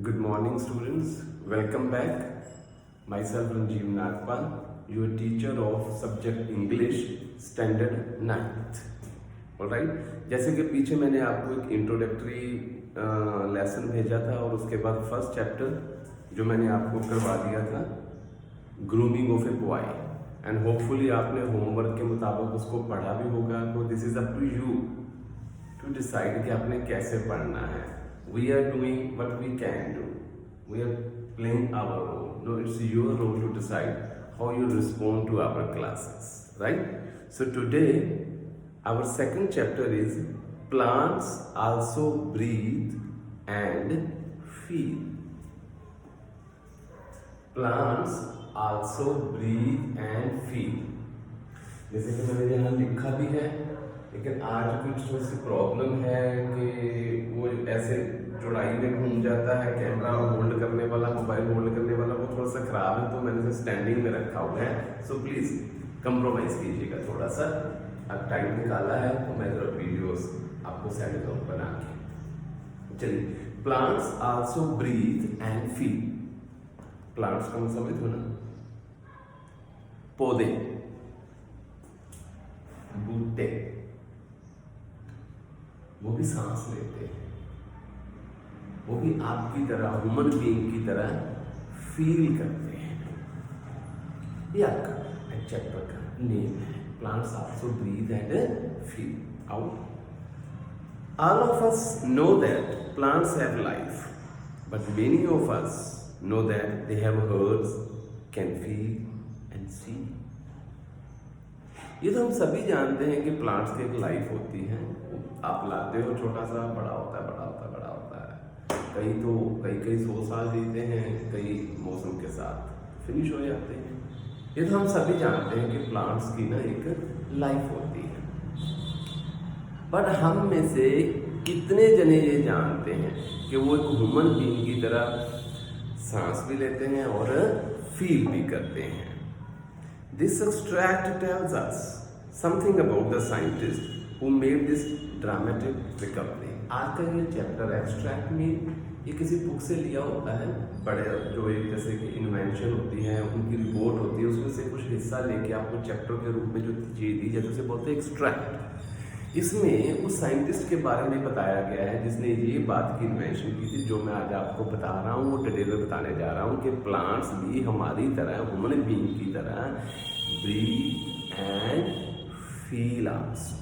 Good morning, students. Welcome back. Myself Ranjeev Nagpal, your teacher of subject English, standard 9th. Alright. जैसे कि पीछे मैंने आपको एक इंट्रोडक्टरी लेसन भेजा था और उसके बाद फर्स्ट चैप्टर जो मैंने आपको करवा दिया था grooming of a boy, and hopefully आपने होमवर्क के मुताबिक उसको पढ़ा भी होगा. तो this is up to you to decide कि आपने कैसे पढ़ना है. We are doing what we can do. We are playing our role. No, it's your role to decide how you respond to our classes, right? So today, our second chapter is plants also breathe and feel. Plants also breathe and feel. जैसे कि मैंने यहाँ लिखा भी है, लेकिन आज कुछ थोड़ी सी प्रॉब्लम है कि वो ऐसे चौड़ाई में घूम जाता है. कैमरा होल्ड करने वाला, मोबाइल होल्ड करने वाला वो थोड़ा सा खराब है, तो मैंने इसे स्टैंडिंग में रखा हुआ है. सो प्लीज़ कंप्रोमाइज़ कीजिएगा थोड़ा सा. अब टाइम निकाला है तो मैं जरा वीडियोस आपको सेंड करूँ बना के. चलिए, plants also breathe and feel. Plants का समझ हो ना, पौधे, बूटे, वो भी सांस लेते हैं. वो भी आपकी तरह, ह्यूमन बीइंग की तरह फील करते हैं. ये आपका चैप्टर का नेम है, plants also breathe and feel. Out. All of us know that plants have life, but many of us know that they have hearts, can feel and see. ये तो हम सभी जानते हैं कि प्लांट्स की एक लाइफ होती है. आप लाते हो छोटा सा, बड़ा होता है, बड़ा होता है, बड़ा होता है. कई तो कई 100 साल जीते हैं, कई मौसम के साथ फिनिश हो जाते हैं. ये तो हम सभी जानते हैं कि प्लांट्स की ना एक लाइफ होती है. बट हम में से कितने जने ये जानते हैं कि वो एक ह्यूमन बीइंग की तरह सांस भी लेते हैं और फील भी करते हैं. This extract tells us something about the scientist who made this dramatic recovery. आज का ये चैप्टर एक्सट्रैक्ट में ये किसी बुक से लिया होता है. बड़े जो एक जैसे कि इन्वेंशन होती है, उनकी रिपोर्ट होती है, उसमें से कुछ हिस्सा लेके आपको चैप्टर के रूप में जो चीज़ दी जाती है उसे बोलते हैं एक्सट्रैक्ट. इसमें उस साइंटिस्ट के बारे में बताया गया है जिसने ये बात की इन्वेंशन की थी जो मैं आज आपको बता रहा हूँ, वो डिटेल में बताने जा रहा हूँ कि प्लांट्स भी हमारी तरह, ह्यूमन बीइंग की तरह ब्रीथ एंड फील आल्सो.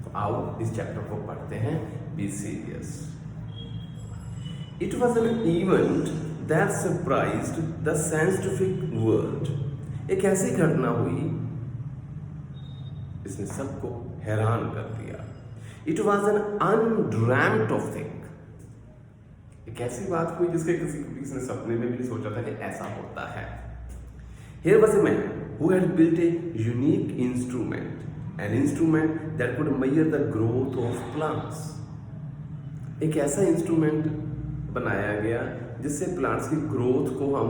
तो आओ इस चैप्टर को पढ़ते हैं. Be serious. It was an event that surprised the scientific world. एक ऐसी घटना हुई इसने सबको हैरान कर दिया. It was an undreamed of thing. एक ऐसी बात हुई जिसके किसी ने सपने में भी नहीं सोचा था कि ऐसा होता है. Here was a man who had built a unique instrument, an instrument that could measure the growth of plants. एक ऐसा इंस्ट्रूमेंट बनाया गया जिससे प्लांट्स की ग्रोथ को हम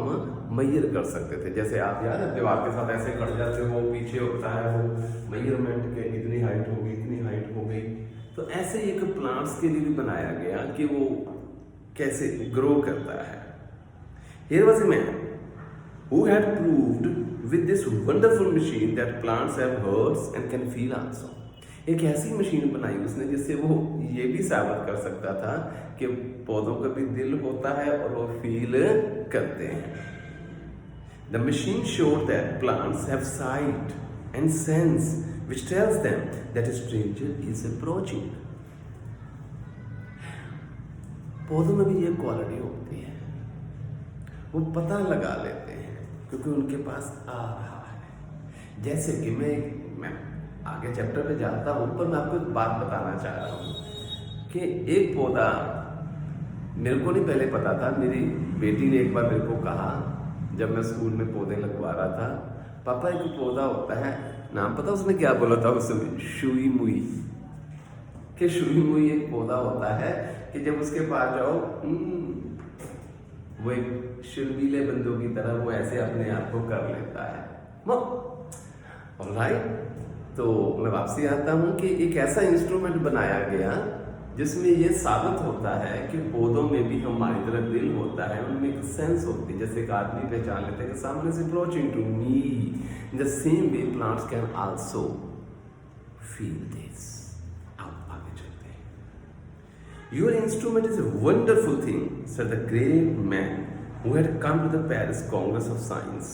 मेजर कर सकते थे. जैसे आप याद है दीवार के साथ ऐसे खड़ जाते हो, पीछे होता है वो मेजरमेंट के इतनी हाइट होगी, इतनी हाइट हो गई. तो ऐसे एक प्लांट्स के लिए भी बनाया गया कि वो कैसे ग्रो करता है. Here was a man who had proved with this wonderful machine that plants have hearts and can feel also. एक ऐसी मशीन बनाई उसने जिससे वो ये भी साबित कर सकता था कि पौधों का भी दिल होता है और वो फील करते हैं. The machine showed that plants have sight and sense which tells them that a stranger is approaching. पौधों में भी ये क्वालिटी होती है, वो पता लगा लेते हैं क्योंकि उनके पास आ रहा है. जैसे कि मैं आगे चैप्टर पे जाता हूँ, पर मैं आपको एक बात बताना चाह रहा हूँ कि एक पौधा मेरे को नहीं पहले पता था. मेरी बेटी ने एक बार मेरे को कहा जब मैं स्कूल में पौधे लगवा रहा था, पापा एक पौधा होता है, नाम पता उसने क्या बोला था उसमें, शुई मुई. कि शुई मुई एक पौधा होता है कि जब उसके पास जाओ वो एक शुर्वीले बंदों की तरह वो ऐसे अपने आप को कर लेता है. ऑलराइट. तो मैं वापसी आता हूँ कि एक ऐसा इंस्ट्रूमेंट बनाया गया जिसमें ये साबित होता है कि पौधों में भी हमारी तरह दिल होता है, उनमें एक सेंस होती है। जैसे एक आदमी पहचान लेते हैं कि सामने से approaching to me, in the same way plants can also feel this. आप आगे चलते हैं। Your instrument is a wonderful thing, said the great man who had come to the Paris Congress of Science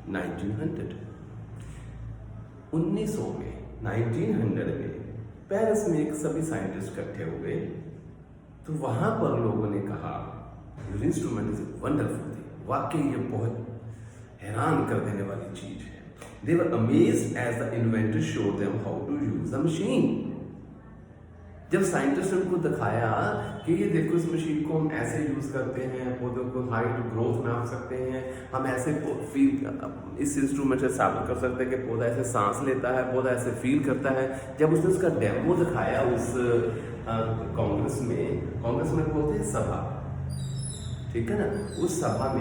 1900। 1900 में Paris में एक सभी scientist इकट्ठे हो गए, तो वहां पर लोगों ने कहा your instrument is a wonderful thing, वाकई ये बहुत हैरान कर देने वाली चीज है। They were amazed as the inventor showed them how to use the machine. जब साइंटिस्ट ने उनको दिखाया कि ये देखो इस मशीन को हम ऐसे यूज करते हैं, पौधों को हाइट ग्रोथ नाप सकते हैं, हम ऐसे फील इस इंस्ट्रूमेंट से साबित कर सकते हैं कि पौधा ऐसे सांस लेता है, पौधा ऐसे फील करता है। जब उसने उसका डेमो दिखाया उस कांग्रेस में बोलते हैं सभा, ठीक है ना, उस सभा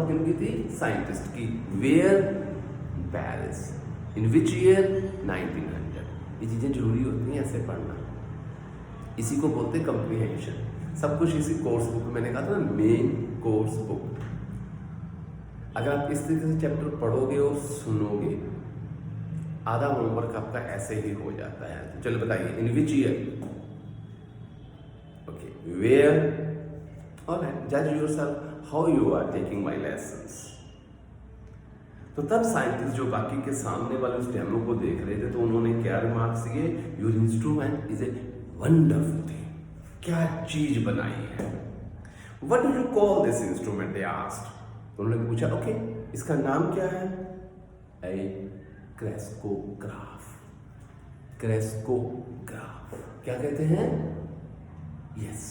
किनकी थी? साइंटिस्ट की। Where? Paris. In which year? 1900। ये चीजें जरूरी होती हैं ऐसे पढ़ना, इसी को बोलते हैं कंप्रीहेंशन। सब कुछ इसी कोर्स बुक में, मैंने कहा था ना, मेन कोर्स बुक। अगर आप इस तरीके से चैप्टर पढ़ोगे और सुनोगे, आधा होमवर्क आपका ऐसे ही हो जाता है। तो चलो बताइए, in which year? Okay, where? Alright, जज yourself how you are taking my lessons. तो तब साइंटिस्ट जो बाकी के सामने वाले उस डेमो को देख रहे थे, तो उन्होंने क्या रिमार्क्स दिए? Your instrument is a wonderful thing, क्या चीज बनाई है। What do you call this instrument? They asked. तो उन्होंने पूछा, ओके, इसका नाम क्या है? ए क्रेस्कोग्राफ। क्रेस्कोग्राफ क्या कहते हैं? यस।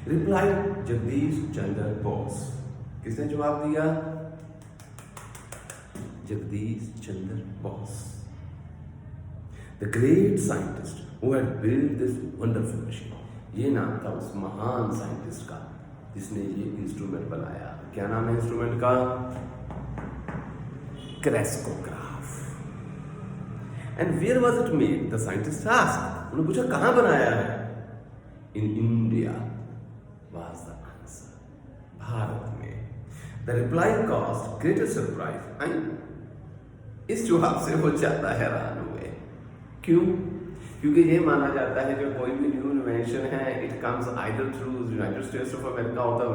रिप्लाई जगदीश चंद्र बोस। किसने जवाब दिया? Jagadish Chandra Bose, the great scientist who had built this wonderful machine। ये नाम था उस महान साइंटिस्ट का जिसने ये इंस्ट्रूमेंट बनाया। क्या नाम है इंस्ट्रूमेंट का? Crescograph. And where was it made? The scientist asked. उन्होंने पूछा कहां बनाया है? In India was the answer, भारत में। The reply caused greater surprise. इस जवाब से वो ज्यादा हैरान हुए। क्यों? क्योंकि ये माना जाता है जो कोई भी न्यू इन्वेंशन है, it comes either through United states of America और द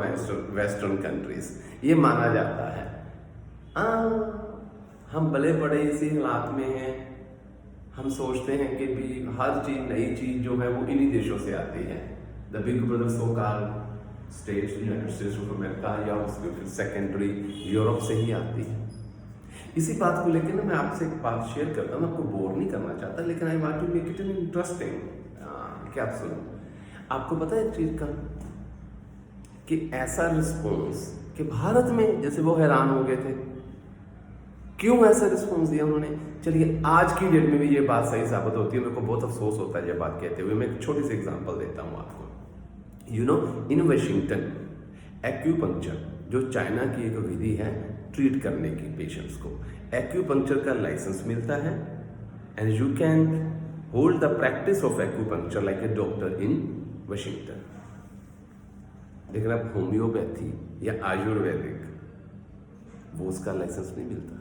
वेस्टर्न कंट्रीज। ये माना जाता है। हम भले बड़े इसी हालात में हैं, हम सोचते हैं कि भी हर चीज, नई चीज जो है वो इन्हीं देशों से आती है। The big brother so called states, United states of America, या उसके फिर सेकेंडरी यूरोप से ही आती है। इसी बात को लेकर ना मैं आपसे एक बात शेयर करता हूँ, आपको बोर नहीं करना चाहता, लेकिन I want to make it an interesting. क्या आप सुनो, आपको पता है एक चीज का कि ऐसा रिस्पॉन्स कि भारत में, जैसे वो हैरान हो गए थे, क्यों ऐसा रिस्पॉन्स दिया उन्होंने। चलिए आज की डेट में भी ये बात सही साबित होती है, मेरे को बहुत अफसोस होता है ये बात कहते हुए। मैं एक छोटी सी एग्जांपल देता हूँ आपको। You know, in Washington acupuncture, जो चाइना की एक विधि है ट्रीट करने की पेशेंट्स को, एक्यूपंक्चर का लाइसेंस मिलता है and you can hold the practice of acupuncture like a doctor in Washington. लेकिन अब होम्योपैथी या आयुर्वेदिक, वो उसका लाइसेंस नहीं मिलता।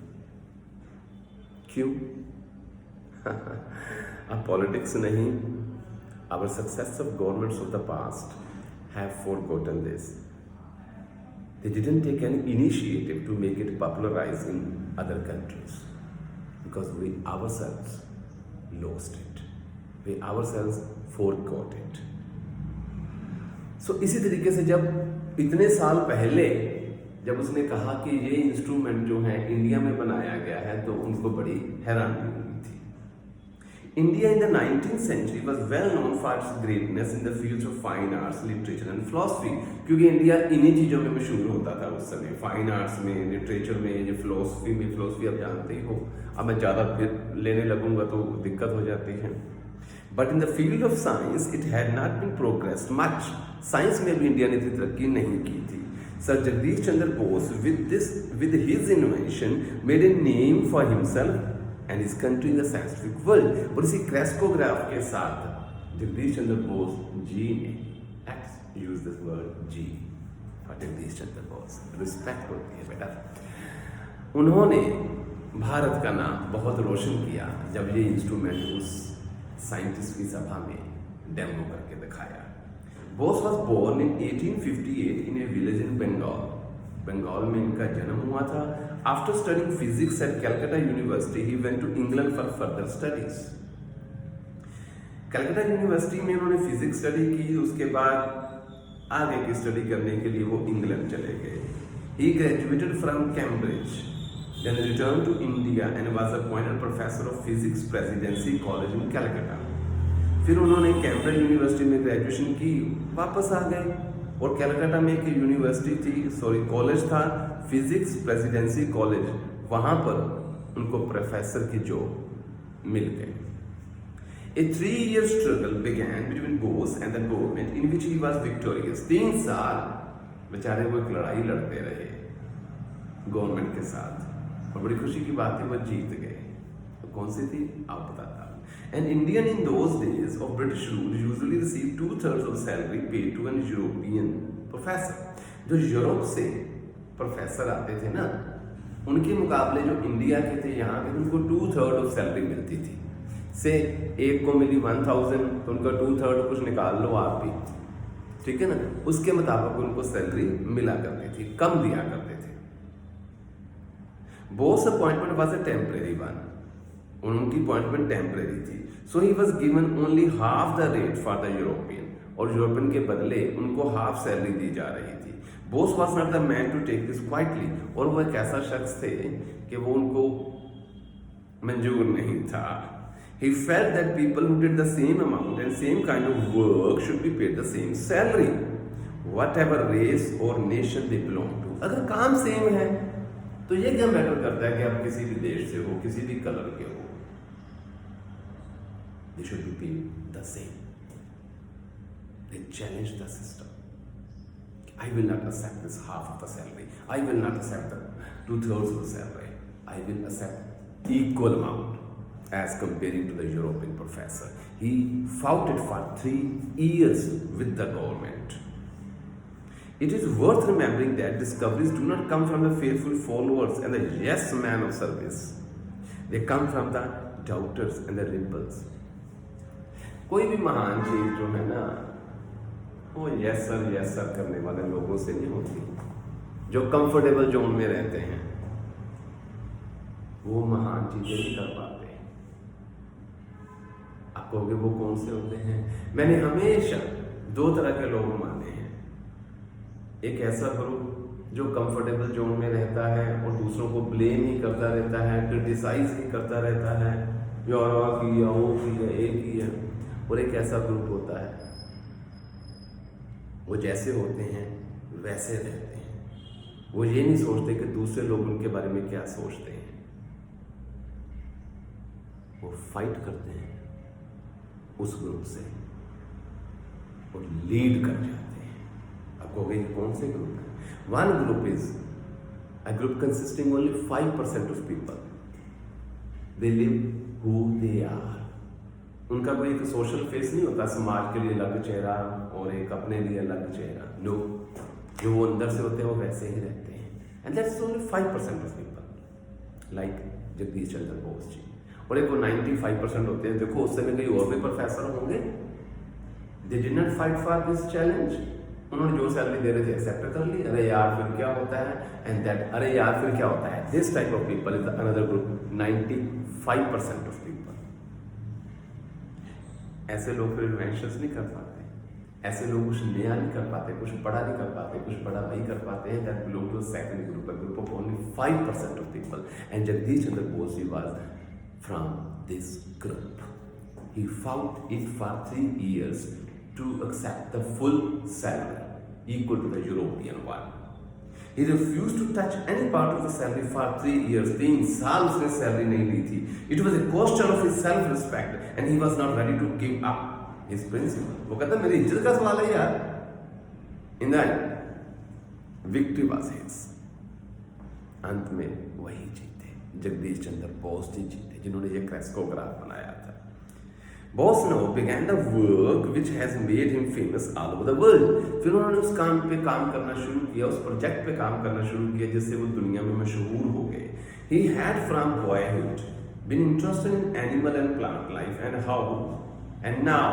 क्यों? अब पॉलिटिक्स नहीं, our successive governments of the past have forgotten this. They didn't take any initiative to make it popularized in other countries because we ourselves lost it. We ourselves forgot it. So इसी तरीके से जब इतने साल पहले जब उसने कहा कि ये इंस्ट्रूमेंट जो है इंडिया में बनाया गया है, तो उनको बड़ी हैरानी हुई थी। India in the 19th century was well known for its greatness in the fields of fine arts, literature and philosophy। क्योंकि इंडिया इन्हीं चीज़ों में मशहूर होता था उस समय, फाइन आर्ट्स में, लिटरेचर में, ये फिलोसफी में। फिलोसफी आप जानते ही हो, अब मैं ज़्यादा फिर लेने लगूंगा तो दिक्कत हो जाती है। But in the field of science it had not been progress much. Science में भी इंडिया ने इतनी तरक्की नहीं की थी। Sir Jagadish Chandra Bose with his invention made a name for himself and his country in the scientific world। और इसी क्रेस्कोग्राफ के साथ जगदीश चंद्र बोस जी ने, एक्स यूज दिस वर्ड जी और जगदीश चंद्र बोस, रिस्पेक्ट होती है बेटा। उन्होंने भारत का नाम बहुत रोशन किया जब ये इंस्ट्रूमेंट उस साइंटिस्ट की सभा में डेमो करके दिखाया। Bose was born in 1858 in a village in Bengal. Bengal में इनका जन्म हुआ था। After studying physics at Calcutta university he went to England for further studies. Calcutta university में उन्होंने फिजिक्स स्टडी की, उसके बाद आगे की स्टडी करने के लिए वो इंग्लैंड चले गए। He graduated from Cambridge, then returned to India and was appointed professor of physics presidency college in Calcutta। फिर उन्होंने कैम्ब्रिज यूनिवर्सिटी में ग्रेजुएशन की, वापस आ गए और कैलकाटा में एक यूनिवर्सिटी थी, कॉलेज था, फिजिक्स प्रेसिडेंसी कॉलेज, वहां पर उनको प्रोफेसर की जॉब मिल गई। A 3-year struggle began between Bose and the government in which he was victorious। 3 साल बेचारे वो एक लड़ाई लड़ते रहे गवर्नमेंट के साथ और बड़ी खुशी की बात है वो जीत गए। तो कौन सी थी आप बताता हूँ। An Indian in those days of British rule usually received 2/3 of salary paid to an European professor। जो यूरोप से प्रोफेसर आते थे ना, उनके मुकाबले जो इंडिया के थे यहाँ के, उनको 2/3 ऑफ सैलरी मिलती थी। से एक को मिली 1000 तो उनका 2/3 कुछ निकाल लो आप भी, ठीक है ना, उसके मुताबिक उनको सैलरी मिला करती थी, कम दिया करते थे। Bose appointment was a temporary one, उनकी अपॉइंटमेंट टेम्परेरी थी। So he was given only half the rate for the European, और यूरोपियन के बदले उनको हाफ सैलरी दी जा रही थी। Bose was not the man to take this quietly, और वो एक ऐसा शख्स थे कि वो उनको मंजूर नहीं था। He felt that people who did the same amount and same kind of work should be paid the same salary, whatever race or nation they belong to। अगर काम सेम है तो ये क्या मैटर करता है कि आप किसी भी देश से हो, किसी भी कलर के हो, they should be paid the same। They challenged the system। I will not accept this half of the salary, I will not accept the 2/3 of the salary, I will accept equal amount as comparing to the European professor। He fought it for 3 years with the government। It is worth remembering that discoveries do not come from the faithful followers and the yes man of service, they come from the doubters and the rebels। कोई भी महान चीज जो है ना, वो yes sir करने वाले लोगों से नहीं होती। जो कंफर्टेबल जोन में रहते हैं वो महान चीजें नहीं कर पाते। आप कहोगे वो कौन से होते हैं? मैंने हमेशा 2 तरह के लोग माने हैं। एक ऐसा ग्रुप जो कंफर्टेबल जोन में रहता है और दूसरों को ब्लेम ही करता रहता है, क्रिटिसाइज ही करता रहता है, यार किया वो किया एक ही है। और एक ऐसा ग्रुप होता है वो जैसे होते हैं वैसे रहते हैं, वो ये नहीं सोचते कि दूसरे लोग उनके बारे में क्या सोचते हैं, वो फाइट करते हैं उस ग्रुप से और लीड कर जाते हैं। आप कहोगे कौन से ग्रुप है? One group is a group consisting only 5% of people, they live who they are. उनका कोई एक सोशल फेस नहीं होता, समाज के लिए अलग चेहरा और एक अपने लिए अलग चेहरा। नो, जो वो अंदर से होते हैं वो वैसे ही रहते हैं। And that's only 5% of people, like Jagadish Chandra Bose ji. और एक वो 95% होते हैं। देखो उस समय कई और भी प्रोफेसर होंगे, they did not fight for this challenge. उन्होंने जो सैलरी दे रहे थे एक्सेप्ट कर ली, अरे यार फिर क्या होता है, एंड दैट अरे यार फिर क्या होता है। This type of people is another group, 95% of people. ऐसे लोग फिर इन्वेंशंस नहीं कर पाते, ऐसे लोग कुछ नया नहीं कर पाते, कुछ बड़ा नहीं कर पाते, कुछ बड़ा वही कर पाते हैं। That belong to second group, a group of only 5% of people. And Jagadish Chandra Bose he was from this group. He fought it for 3 years to accept the full salary equal to the European one। He refused to touch any part of the salary for 3 years। 3 साल उसने salary नहीं ली थी। It was a question of his self-respect and he was not ready to give up his principle। वो कहता मेरी इज्जत का सवाल है यार। In the end, victory was his। अंत में वही जीते, जगदीश चंद्र बोस जी जीते, जिन्होंने ये क्रेस्कोग्राफ बनाया था। बोसनो began the work which has made him famous all over the world. फिर उन्होंने उस काम पे काम करना शुरू किया, उस प्रोजेक्ट पे काम करना शुरू किया जिससे वो दुनिया में मशहूर हो गए. He had from boyhood been interested in animal and plant life and now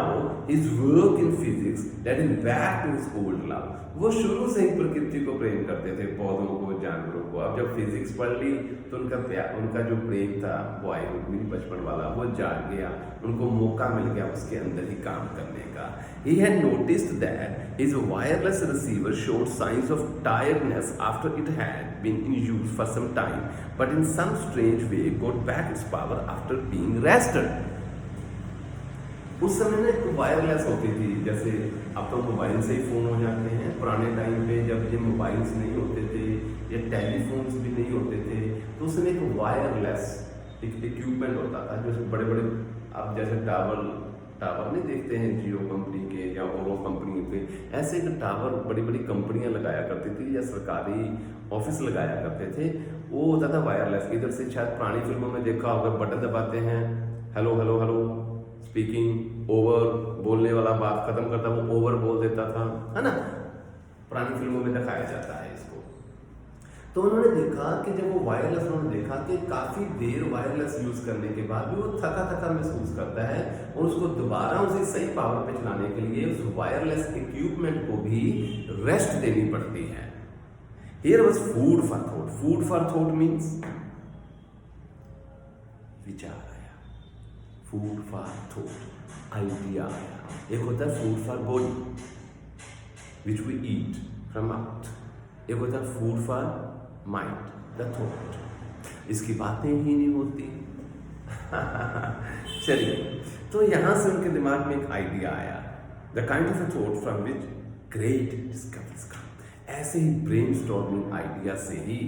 his work in physics led him back to his old love. वो शुरू से ही प्रकृति को प्रेम करते थे, पौधों को, जानवरों को. अब जब फिजिक्स पढ़ ली तो उनका जो प्रेम था बॉयहुड में बचपन वाला वो जाग गया, उनको मौका मिल गया उसके अंदर ही काम करने का. He had noticed that his wireless receiver showed signs of tiredness after it had been in use for some time, but in some strange way got back its power after being rested. उस समय ना wireless होती थी, जैसे अब तो mobile से ही phone हो जाते हैं. पुराने टाइम पे जब ये मोबाइल्स नहीं होते थे या टेलीफोन्स भी नहीं होते थे तो उसमें एक वायरलेस एक इक्विपमेंट होता था जो बड़े बड़े, अब जैसे टावर नहीं देखते हैं जियो कंपनी के या ओरो कंपनी के, ऐसे एक टावर बड़ी बड़ी कंपनियां लगाया करती थी या सरकारी ऑफिस लगाया करते थे. वो होता था वायरलेस. इधर से शायद पुरानी फिल्मों में देखा होगा, बटन दबाते हैं, hello hello hello speaking over, बोलने वाला बात खत्म करता वो ओवर बोल देता था, है ना. पुरानी फिल्मों में दिखाया जाता है इसको. तो उन्होंने देखा कि जब वो वायरलेस, उन्होंने देखा कि काफी देर वायरलेस यूज करने के बाद भी वो थका थका महसूस करता है और उसको दोबारा उसे सही पावर पे चलाने के लिए उस वायरलेस इक्विपमेंट को भी रेस्ट देनी पड़ती है. Here was food for thought. Food for thought means विचार आया, फूड फॉर थॉट आइडिया आया. एक होता है food for body which we eat from mouth, एक होता है food for mind the thought. इसकी बातें ही नहीं होती. चलिए, तो यहां से उनके दिमाग में एक आइडिया आया, the kind of a thought from which great discoveries come. ऐसे ही ब्रेनस्टॉर्मिंग आइडिया से ही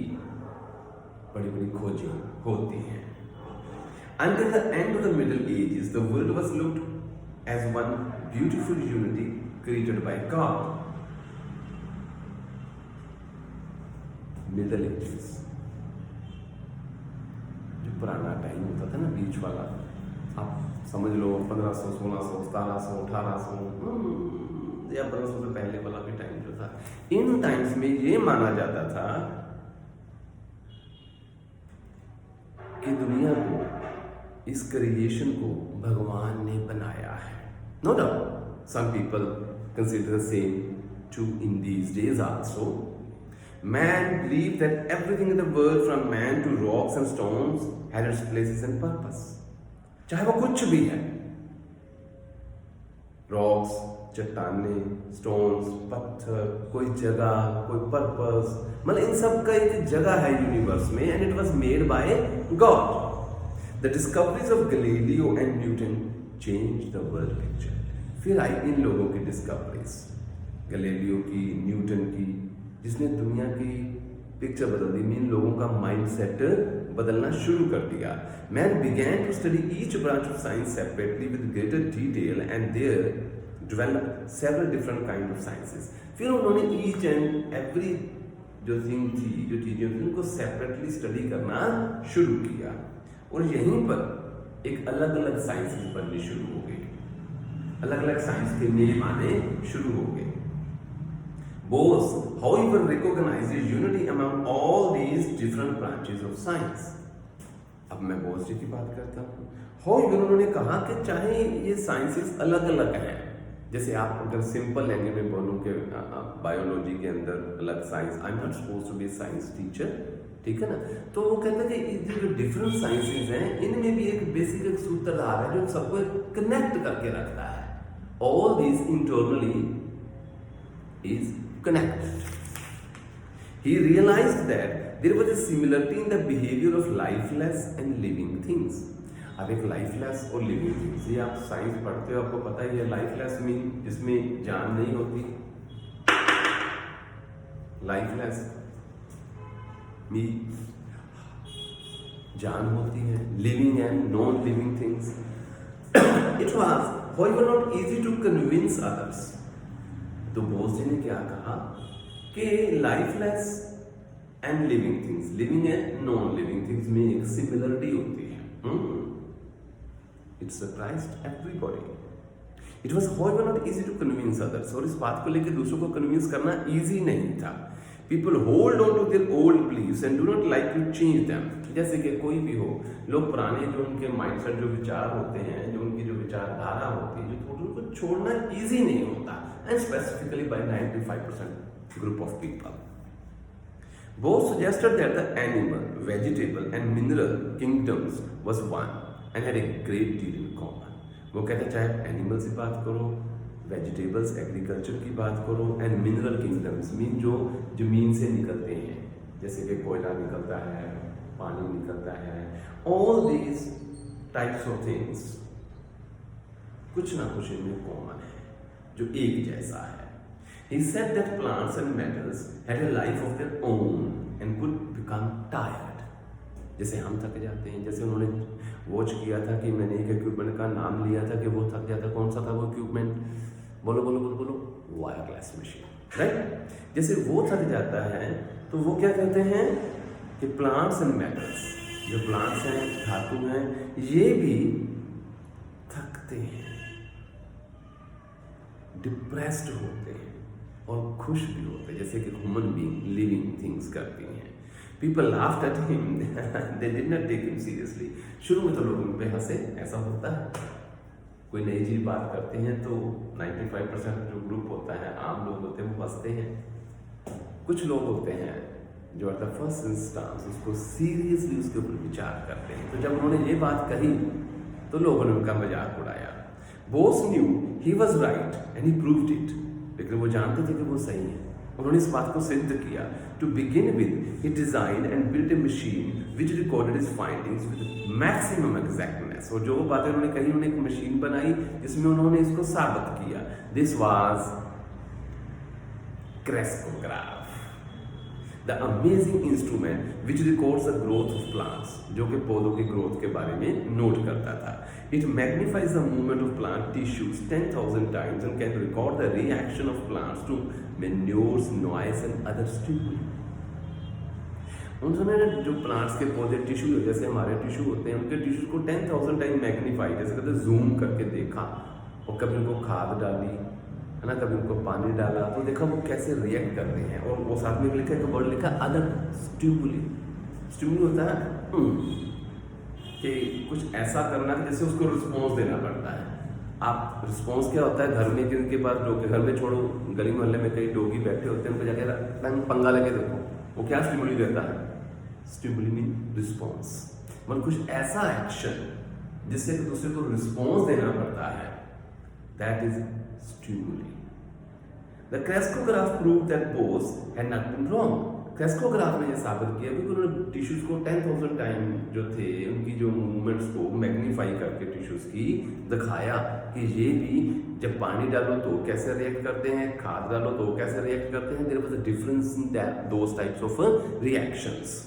बड़ी बड़ी खोजें होती हैं. Until the end of the Middle Ages, the world was looked as one beautiful unity created by God. Middle Ages, जो पुराना टाइम होता था ना बीच वाला, आप समझ लो 1500, 1600, 1700, 1800 या 1500 से पहले वाला भी टाइम जो था. इन टाइम्स में ये माना जाता था कि दुनिया को, इस क्रिएशन को भगवान ने बनाया है. No doubt some people consider the same true in these days also. Man believe that everything in the world from man to rocks and stones had its places and purpose. चाहे वो कुछ भी है, रॉक्स, चट्टाने, stones, पत्थर, कोई जगह, कोई पर्पस, मतलब इन सब का एक जगह है यूनिवर्स में. And it was made by God. The discoveries of Galileo and Newton changed the world picture. फिर आई इन लोगों की डिस्कवरीज, गैलीलियो की, न्यूटन की, जिसने दुनिया की पिक्चर बदल दी. इन लोगों का माइंडसेट बदलना शुरू कर दिया. Man began to study each branch of science separately with greater detail and there developed several different kind of sciences. फिर उन्होंने each and every जो थिंग थी, जो चीजें थी, उनको सेपरेटली स्टडी करना शुरू किया और यहीं पर एक अलग अलग साइंसेस बननी शुरू हो गई. अलग अलग साइंस के नेम आने शुरू हो गए. Bose, however, recognizes unity among all these different branches of science. अब मैं बोस जी की बात करता हूँ. However, उन्होंने कहा कि चाहे ये साइंसेस अलग अलग हैं, जैसे आप अगर सिंपल लैंग्वेज में बोलूँ कि बायोलॉजी के अंदर अलग science, I am not supposed to be science teacher, ठीक है ना. तो वो कहता है कि जो डिफरेंट साइंसेस हैं इनमें भी एक बेसिक एक सूत्रधार है जो सबको कनेक्ट करके रखता है. All this internally is connected. He realized that there was a similarity in the behavior of lifeless and living things. अब एक लाइफलेस और लिविंग थिंग्स, ये आप साइंस पढ़ते हो आपको पता ही है. लाइफलेस मीन जिसमें जान नहीं होती, लाइफलेस मीन जान होती है. Living and non living things. It was however not easy to convince others. तो बोस जी ने क्या कहा कि lifeless and living things, living and non living things में एक सिमिलरिटी होती है. It surprised everybody. It was however not easy to convince others. और इस बात को लेकर दूसरों को कन्विंस करना easy नहीं था. People hold on to their old beliefs and do not like to change them. जैसे कि कोई भी हो, लोग पुराने जो उनके माइंडसेट जो विचार होते हैं, जो उनकी जो विचारधारा होती है, जो उनको छोड़ना easy नहीं होता. And specifically by 95% group of people. Both suggested that the animal, vegetable and mineral kingdoms was one and had a great deal in common. वो कहते चाहे एनिमल्स की बात करो, वेजिटेबल्स एग्रीकल्चर की बात करो, एंड मिनरल किंगडम्स मीन जो जमीन से निकलते हैं, जैसे कि कोयला निकलता है, पानी निकलता है, all these types of things कुछ ना कुछ इनमें कॉमन है, जो एक जैसा है. He said that plants and metals had a life of their own and could become tired. जैसे हम थक जाते हैं, जैसे उन्होंने वॉच किया था कि मैंने एक इक्विपमेंट का नाम लिया था कि वो थक जाता. कौन सा था वो इक्विपमेंट? बोलो बोलो बोलो बोलो. Wireless machine, right. जैसे वो थक जाता है तो वो क्या कहते हैं कि प्लांट्स एंड मेटल्स, जो प्लांट्स हैं, धातु हैं, ये भी थकते हैं, डिप्रेस्ड होते हैं और खुश भी होते हैं, जैसे कि ह्यूमन बीइंग लिविंग थिंग्स करती हैं. People laughed at him. They did not take him seriously. शुरू में तो लोग उन पे हंसे, ऐसा होता है. कोई नई चीज बात करते हैं तो 95% जो ग्रुप होता है, आम लोग होते हैं, वो हंसते हैं. कुछ लोग होते हैं जो एट द फर्स्ट इंस्टांस उसको सीरियसली उसके ऊपर विचार करते हैं. तो जब उन्होंने ये बात कही तो लोगों ने उनका मजाक उड़ाया. Both knew he was right and he proved it. लेकिन वो जानते थे कि वो सही है. उन्होंने इस बात को सिद्ध किया. To begin with, he designed and built a machine which recorded his findings with maximum exactness. और जो बातें उन्होंने कही, उन्होंने एक मशीन बनाई जिसमें उन्होंने इसको साबित किया. This was Crescograph, the amazing instrument which records the growth of plants, जो कि पौधों की ग्रोथ के बारे में नोट करता था. It magnifies the movement of plant tissues 10,000 times and can record the reaction of plants to manures, noise and other stimuli. उन्होंने जो प्लांट्स के पौधे टिश्यू, जैसे हमारे टिश्यू होते हैं, उनके टिश्यू को 10,000 टाइम मैग्नीफाई, जैसे कहते जूम करके देखा, और कभी उनको खाद डाली है ना, कभी उनको पानी डाला, तो देखा वो कैसे रिएक्ट कर रहे हैं. और वो साथ में लिखा है, वर्ड लिखा अदर स्टिमुली. स्टिमुली होता है कि कुछ ऐसा करना जैसे उसको रिस्पॉन्स देना पड़ता है. आप रिस्पॉन्स क्या होता है, घर में जिनके पास डॉगी, घर में छोड़ो, गली मोहल्ले में कई डॉगी बैठे होते हैं, उनको जाके पंगा लगे देखो, वो क्या स्टिमुली देता है. स्टिमुली मीन रिस्पॉन्स, मतलब कुछ ऐसा एक्शन जिससे कि दूसरे को रिस्पॉन्स देना पड़ता है. That is stimuli. The crescograph proved that Bose had not been wrong. Crescograph ने यह साबित किया कि उन्होंने टिश्यूज को 10,000 टाइम जो थे, उनकी जो मूवमेंट्स को मैग्नीफाई करके टिश्यूज की दिखाया कि ये भी जब पानी डालो तो कैसे रिएक्ट करते हैं, खाद डालो तो कैसे रिएक्ट करते हैं. There was a difference in that those types of reactions.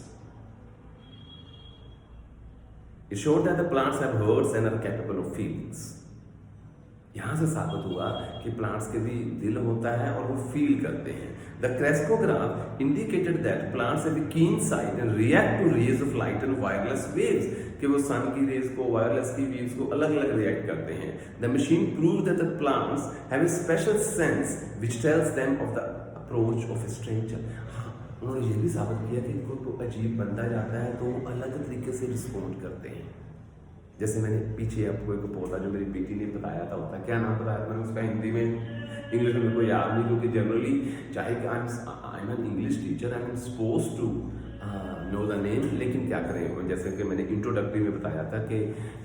It showed that the plants have hearts and are capable of feelings. यहाँ से साबित हुआ कि प्लांट्स के भी दिल होता है और वो फील करते हैं. The Crescograph indicated that plants have a keen sight and react to rays of light and wireless waves. कि वो सन की रेज को, वायरलेस की वेव्स को अलग अलग रिएक्ट करते हैं. The machine proved that the plants have a special sense which tells them of the approach of a stranger. उन्होंने ये भी साबित किया कि कोई अजीब बंदा जाता है तो वो अलग तरीके से रिस्पॉन्ड करते हैं. जैसे मैंने पीछे आपको एक पौधा जो मेरी बेटी ने बताया था, होता क्या नाम बताया था मैंने उसका हिंदी में, इंग्लिश में मेरे को याद नहीं, क्योंकि जनरली चाहे कि I am an English teacher, I am suppose to know the name, लेकिन क्या करें, जैसे कि मैंने इंट्रोडक्टरी में बताया था कि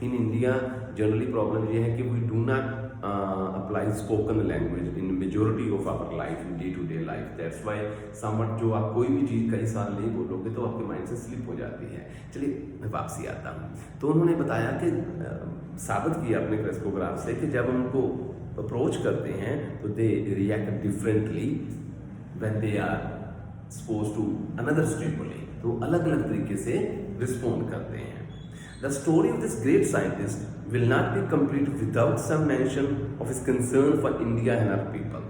इन इंडिया जनरली प्रॉब्लम ये है कि we do not apply spoken language in majority of our life, in day to day life. That's why somewhat जो आप कोई भी चीज़ कई साल नहीं बोलोगे तो आपके माइंड से स्लिप हो जाती है. चलिए मैं वापसी आता हूँ. तो उन्होंने बताया कि साबित किया अपने क्रेस्कोग्राफ से कि जब उनको अप्रोच करते हैं तो they react differently when they are exposed to another stimuli. तो अलग अलग तरीके से रिस्पॉन्ड करते हैं. The story of this great scientist will not be complete without some mention of his concern for India and our people.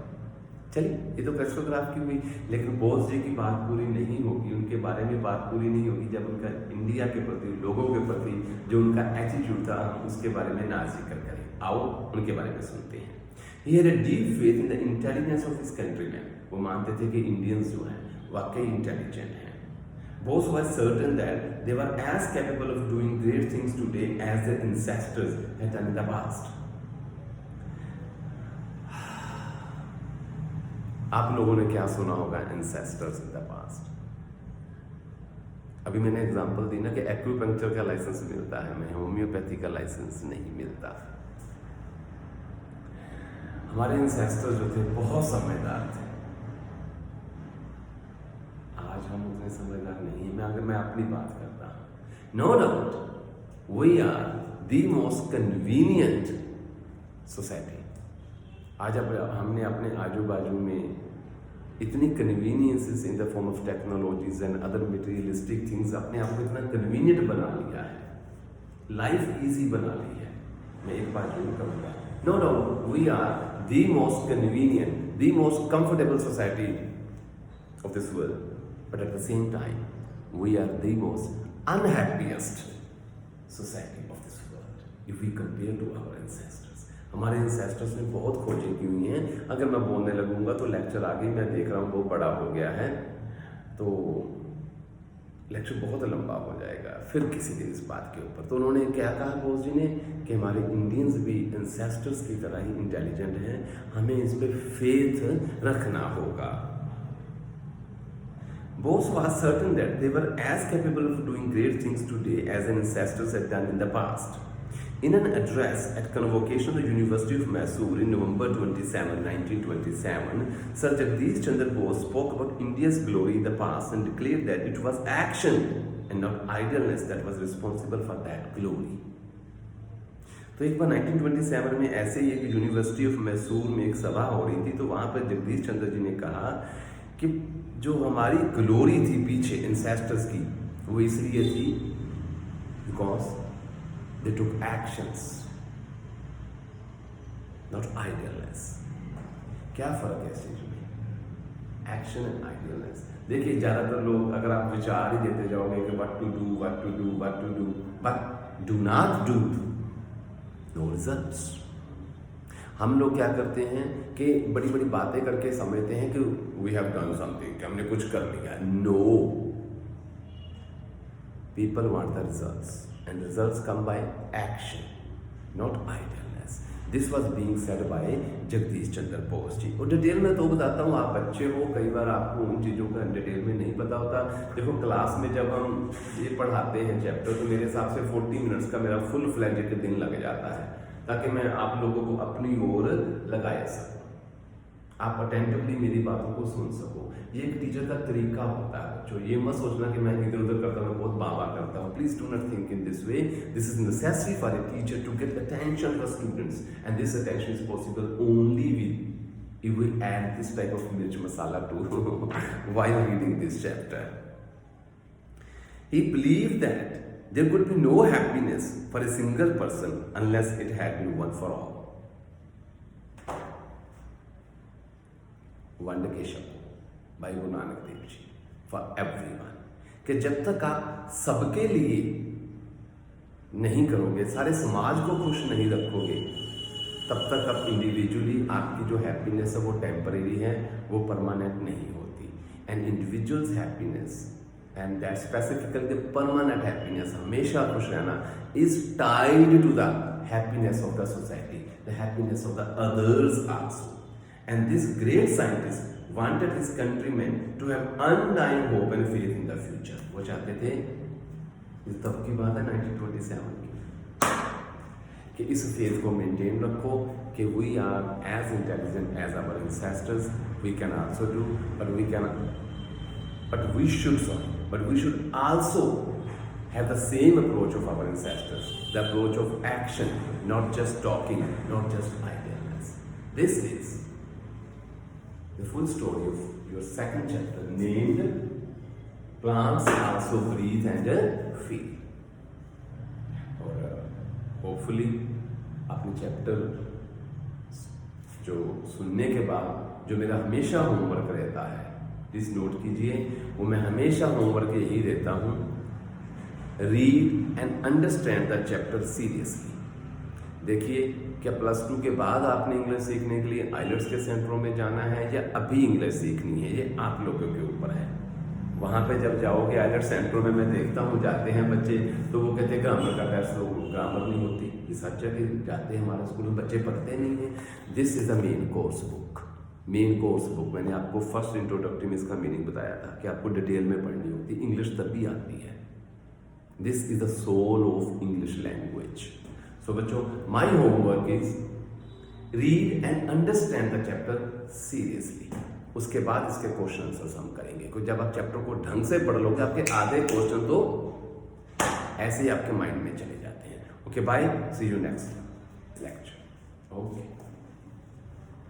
चलिए, ये तो क्रिप्टोग्राफ की हुई, लेकिन बोस जी की बात पूरी नहीं होगी, उनके बारे में बात पूरी नहीं होगी जब उनका इंडिया के प्रति, लोगों के प्रति जो उनका एटीट्यूड था, उसके बारे में ना जिक्र करें। आओ उनके बारे में सुनते हैं। He had a deep faith in the intelligence of his countrymen. वो मानते थे कि इंडियंस जो हैं वाकई इंटेलिजेंट हैं। Bose was certain that they were as capable of doing great things today as their ancestors had done in the past. आप लोगों ने क्या सुना होगा एंसेस्टर्स इन द पास्ट? अभी मैंने एग्जांपल दी ना कि एक्यूपंक्चर का लाइसेंस मिलता है, मैं होम्योपैथी का लाइसेंस नहीं मिलता। हमारे एंसेस्टर्स जो थे बहुत समझदार थे। आज हम उतने समझदार नहीं हैं। अगर मैं अपनी बात करता हूं, no doubt we are the most convenient society. आज अब हमने अपने आजू बाजू में इतनी conveniences in the form of technologies and other materialistic things अपने आप को इतना कन्वीनियंट बना लिया है, लाइफ इजी बना ली है। मैं एक बात जरूर कहूँगा, no doubt we are the most convenient, the most comfortable society of this world, but at the same time we are the most unhappiest society of this world if we compare to our ancestors. हमारे ancestors ने बहुत खोजें की हुई हैं। अगर मैं बोलने लगूंगा तो लेक्चर आगे, मैं देख रहा हूँ वो बड़ा हो गया है, तो लेक्चर बहुत लंबा हो जाएगा फिर किसी दिन इस बात के ऊपर। तो उन्होंने क्या कहा बोस जी ने कि हमारे इंडियंस भी एंसेस्टर्स की तरह ही इंटेलिजेंट हैं, हमें इस पर फेथ रखना होगा। Bose was certain that they were as capable of doing great things today as their ancestors had done in the past. In an address at convocation of the University of Mysore in November 27, 1927, Sir Jagdish Chandra Bose spoke about India's glory in the past and declared that it was action and not idleness that was responsible for that glory. तो एक बार 1927 में ऐसे ही एक university of Mysore में एक सभा हो रही थी, तो वहाँ पर जगदीश चंद्र जी ने कहा कि जो हमारी ग्लोरी थी पीछे एंसेस्टर्स की, वो इसलिए थी because they took actions, not idleness. क्या फर्क है इस चीज में? Action and idealness. देखिए ज्यादातर लोग अगर आप विचार ही देते जाओगे कि what to do, what to do, what to do, but do not do, no results. हम लोग क्या करते हैं कि बड़ी बड़ी बातें करके समझते हैं कि we have done something, कि हमने कुछ कर लिया। No, people want the results. And results come by action, not idleness. This was being said by Jagdish Chandra Bose ji. और डिटेल में तो बताता हूँ, आप बच्चे हो, कई बार आपको उन चीज़ों का डिटेल में नहीं पता होता। देखो क्लास में जब हम ये पढ़ाते हैं चैप्टर, तो मेरे हिसाब से 40 मिनट्स का मेरा फुल फ्लैज दिन लग जाता है, ताकि मैं आप लोगों को अपनी ओर लगाया सकूँ, आप अटेंटिवली मेरी बातों को सुन सको। ये एक टीचर का तरीका होता है बच्चों। ये मत सोचना कि मैं इधर उधर करता हूँ, बहुत बाबा करता हूँ। Please do not think in this way. This is necessary for a teacher to get attention for students, and this attention is possible only with if we add this type of मिर्च मसाला to while reading this chapter. He believed that there could be no happiness for a single person unless it had been one for all. Vandakesham by Guru Nanak Dev Ji for everyone. कि जब तक आप सबके लिए नहीं करोगे, सारे समाज को खुश नहीं रखोगे, तब तक आप इंडिविजुअली आपकी जो हैप्पीनेस है वो टेम्परेरी है, वो परमानेंट नहीं होती। And individuals happiness and that specifically permanent happiness, हमेशा खुश रहना, is tied to the happiness of the society, the happiness of the others also. And this great scientist wanted his countrymen to have undying hope and faith in the future. वो चाहते थे, इस तब की बात है 1927 की, कि इस फेथ को मेंटेन रखो कि we are as intelligent as our ancestors. We can also do, but we should also have the same approach of our ancestors, the approach of action, not just talking, not just idleness. This is the full story of your second chapter named Plants Also Breathe and Feel. और hopefully अपने chapter जो सुनने के बाद जो मेरा हमेशा homework रहता है, प्लीज नोट कीजिए, वो मैं हमेशा होमवर्क यही देता हूं, read and understand the chapter seriously. देखिए, क्या +2 के बाद आपने इंग्लिश सीखने के लिए आइलेट्स के सेंटरों में जाना है या अभी इंग्लिश सीखनी है, ये आप लोगों के ऊपर है। वहाँ पे जब जाओगे आइलेट्स सेंटरों में, मैं देखता हूँ जाते हैं बच्चे, तो वो कहते हैं ग्रामर का टेस्ट लो, ग्रामर नहीं होती। ये सच जगह जाते हैं, हमारे स्कूल में बच्चे पढ़ते नहीं हैं। This is the main course book. Main course book मैंने आपको फर्स्ट इंट्रोडक्टरी में इसका मीनिंग बताया था कि आपको डिटेल में पढ़नी होती है, इंग्लिश तभी आती है। This is the soul of English language. So बच्चों, my homework is read and understand the chapter seriously. उसके बाद इसके क्वेश्चन आंसर्स हम करेंगे, क्योंकि जब आप चैप्टर को ढंग से पढ़ लोगे, आपके आधे क्वेश्चन तो ऐसे ही आपके माइंड में चले जाते हैं। Okay, bye, see you next lecture. Okay.